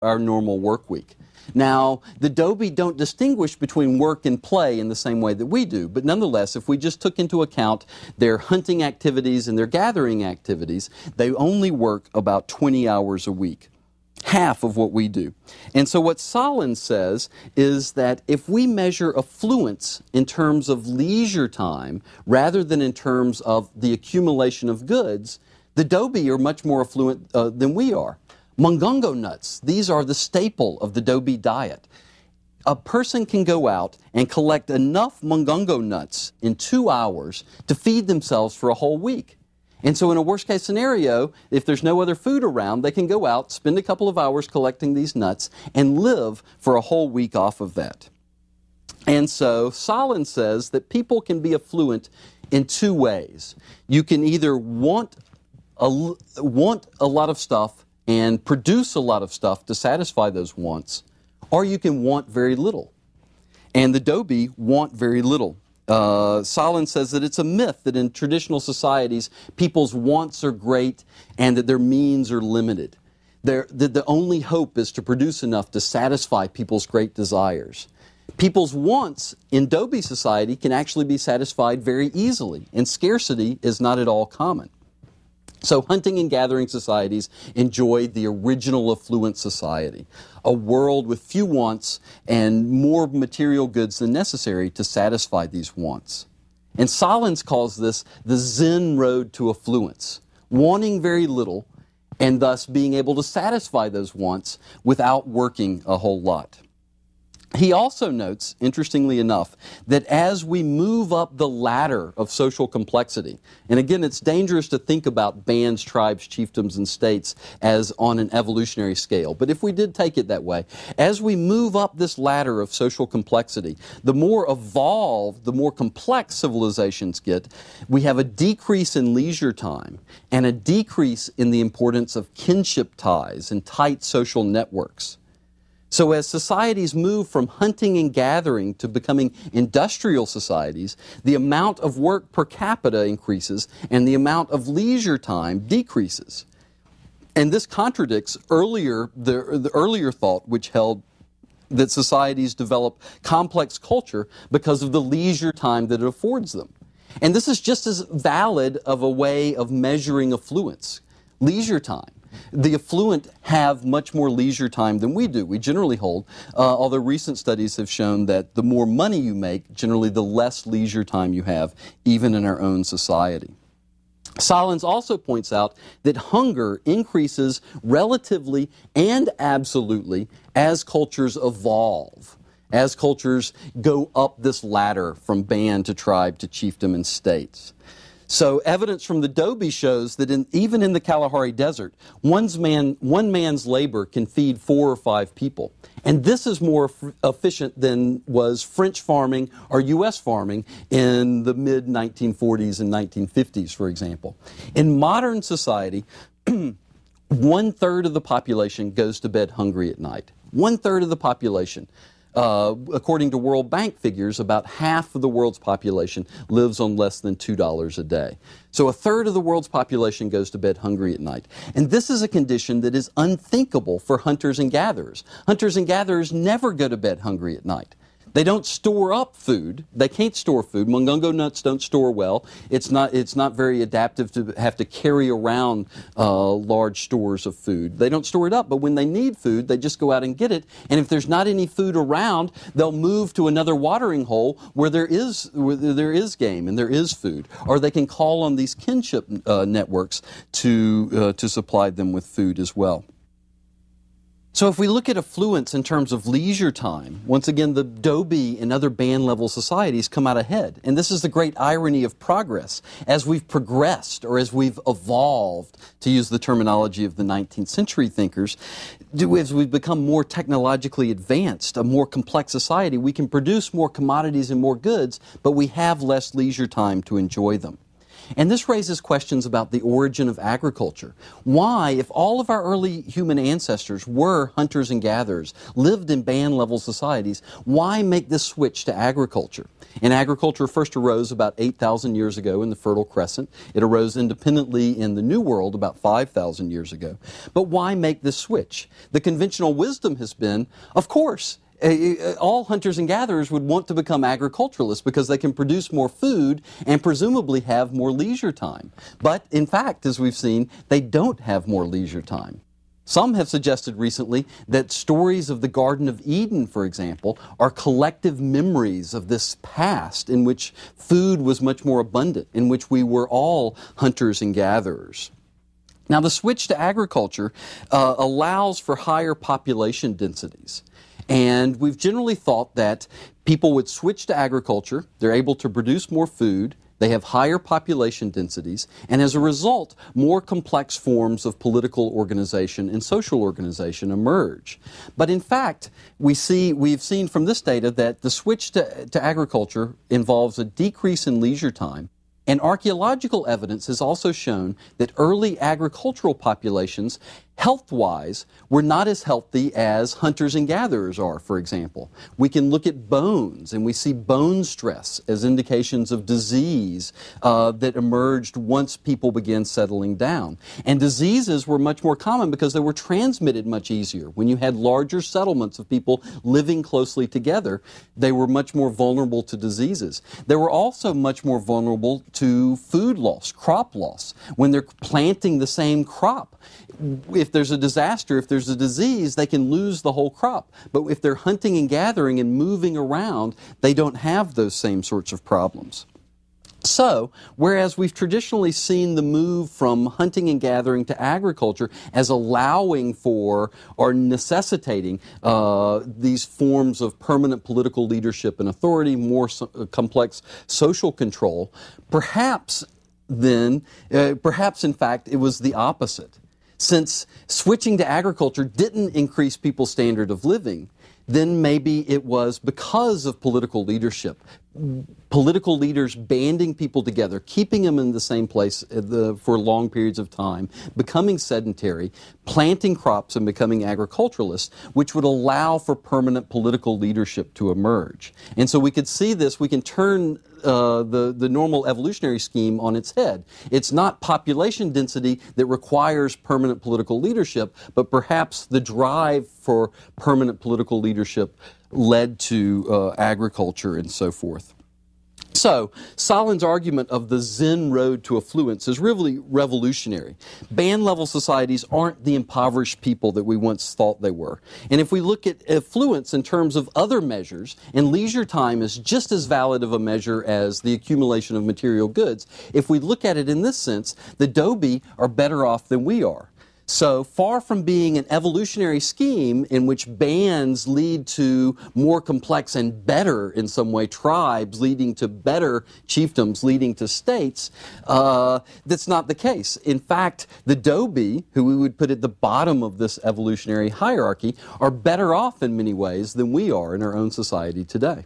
our normal work week. Now, the Dobie don't distinguish between work and play in the same way that we do, but nonetheless, if we just took into account their hunting activities and their gathering activities, they only work about 20 hours a week, half of what we do. And so what Solon says is that if we measure affluence in terms of leisure time rather than in terms of the accumulation of goods, the Dobie are much more affluent than we are. Mungongo nuts, these are the staple of the Dobie diet. A person can go out and collect enough mungongo nuts in 2 hours to feed themselves for a whole week. And so in a worst-case scenario, if there's no other food around, they can go out, spend a couple of hours collecting these nuts, and live for a whole week off of that. And so Solon says that people can be affluent in two ways. You can either want a lot of stuff and produce a lot of stuff to satisfy those wants, or you can want very little. And the Dobie want very little. Solon says that it's a myth that in traditional societies, people's wants are great and that their means are limited. That the only hope is to produce enough to satisfy people's great desires. People's wants in Dobie society can actually be satisfied very easily, and scarcity is not at all common. So hunting and gathering societies enjoyed the original affluent society, a world with few wants and more material goods than necessary to satisfy these wants. And Solon calls this the Zen road to affluence, wanting very little and thus being able to satisfy those wants without working a whole lot. He also notes, interestingly enough, that as we move up the ladder of social complexity, and again, it's dangerous to think about bands, tribes, chiefdoms, and states as on an evolutionary scale, but if we did take it that way, as we move up this ladder of social complexity, the more evolved, the more complex civilizations get, we have a decrease in leisure time and a decrease in the importance of kinship ties and tight social networks. So as societies move from hunting and gathering to becoming industrial societies, the amount of work per capita increases and the amount of leisure time decreases. And this contradicts the earlier thought which held that societies develop complex culture because of the leisure time that it affords them. And this is just as valid of a way of measuring affluence, leisure time. The affluent have much more leisure time than we do. We generally hold, although recent studies have shown that the more money you make, generally the less leisure time you have, even in our own society. Solon also points out that hunger increases relatively and absolutely as cultures evolve, as cultures go up this ladder from band to tribe to chiefdom and states. So evidence from the Dobie shows that even in the Kalahari Desert, one man's labor can feed 4 or 5 people. And this is more efficient than was French farming or U.S. farming in the mid-1940s and 1950s, for example. In modern society, 1/3 of the population goes to bed hungry at night. 1/3 of the population. According to World Bank figures, about half of the world's population lives on less than $2 a day. So 1/3 of the world's population goes to bed hungry at night. And this is a condition that is unthinkable for hunters and gatherers. Hunters and gatherers never go to bed hungry at night. They don't store up food. They can't store food. Mungongo nuts don't store well. It's not very adaptive to have to carry around large stores of food. They don't store it up, but when they need food, they just go out and get it. And if there's not any food around, they'll move to another watering hole where there is game and there is food. Or they can call on these kinship networks to supply them with food as well. So if we look at affluence in terms of leisure time, once again, the Dobie and other band-level societies come out ahead. And this is the great irony of progress. As we've progressed, or as we've evolved, to use the terminology of the 19th century thinkers, as we've become more technologically advanced, a more complex society, we can produce more commodities and more goods, but we have less leisure time to enjoy them. And this raises questions about the origin of agriculture. Why, if all of our early human ancestors were hunters and gatherers, lived in band-level societies, why make this switch to agriculture? And agriculture first arose about 8,000 years ago in the Fertile Crescent. It arose independently in the New World about 5,000 years ago. But why make this switch? The conventional wisdom has been, of course, all hunters and gatherers would want to become agriculturalists because they can produce more food and presumably have more leisure time. But in fact, as we've seen, they don't have more leisure time. Some have suggested recently that stories of the Garden of Eden, for example, are collective memories of this past in which food was much more abundant, in which we were all hunters and gatherers. Now, the switch to agriculture allows for higher population densities. And we've generally thought that people would switch to agriculture, they're able to produce more food, they have higher population densities, and as a result, more complex forms of political organization and social organization emerge. But in fact, we've seen from this data that the switch to agriculture involves a decrease in leisure time. And archaeological evidence has also shown that early agricultural populations, health-wise, were not as healthy as hunters and gatherers are, for example. We can look at bones, and we see bone stress as indications of disease that emerged once people began settling down. And diseases were much more common because they were transmitted much easier. When you had larger settlements of people living closely together, they were much more vulnerable to diseases. They were also much more vulnerable to food loss, crop loss, when they're planting the same crop. If there's a disaster, if there's a disease, they can lose the whole crop. But if they're hunting and gathering and moving around, they don't have those same sorts of problems. So, whereas we've traditionally seen the move from hunting and gathering to agriculture as allowing for or necessitating these forms of permanent political leadership and authority, more complex social control, perhaps in fact, it was the opposite. Since switching to agriculture didn't increase people's standard of living, then maybe it was because of political leadership. Political leaders banding people together, keeping them in the same place for long periods of time, becoming sedentary, planting crops and becoming agriculturalists, which would allow for permanent political leadership to emerge. And so we could see this, we can turn the normal evolutionary scheme on its head. It's not population density that requires permanent political leadership, but perhaps the drive for permanent political leadership led to agriculture and so forth. So, Solin's argument of the Zen road to affluence is really revolutionary. Band-level societies aren't the impoverished people that we once thought they were. And if we look at affluence in terms of other measures, and leisure time is just as valid of a measure as the accumulation of material goods, if we look at it in this sense, the Dobi are better off than we are. So far from being an evolutionary scheme in which bands lead to more complex and better, in some way, tribes leading to better chiefdoms leading to states, that's not the case. In fact, the Dobi, who we would put at the bottom of this evolutionary hierarchy, are better off in many ways than we are in our own society today.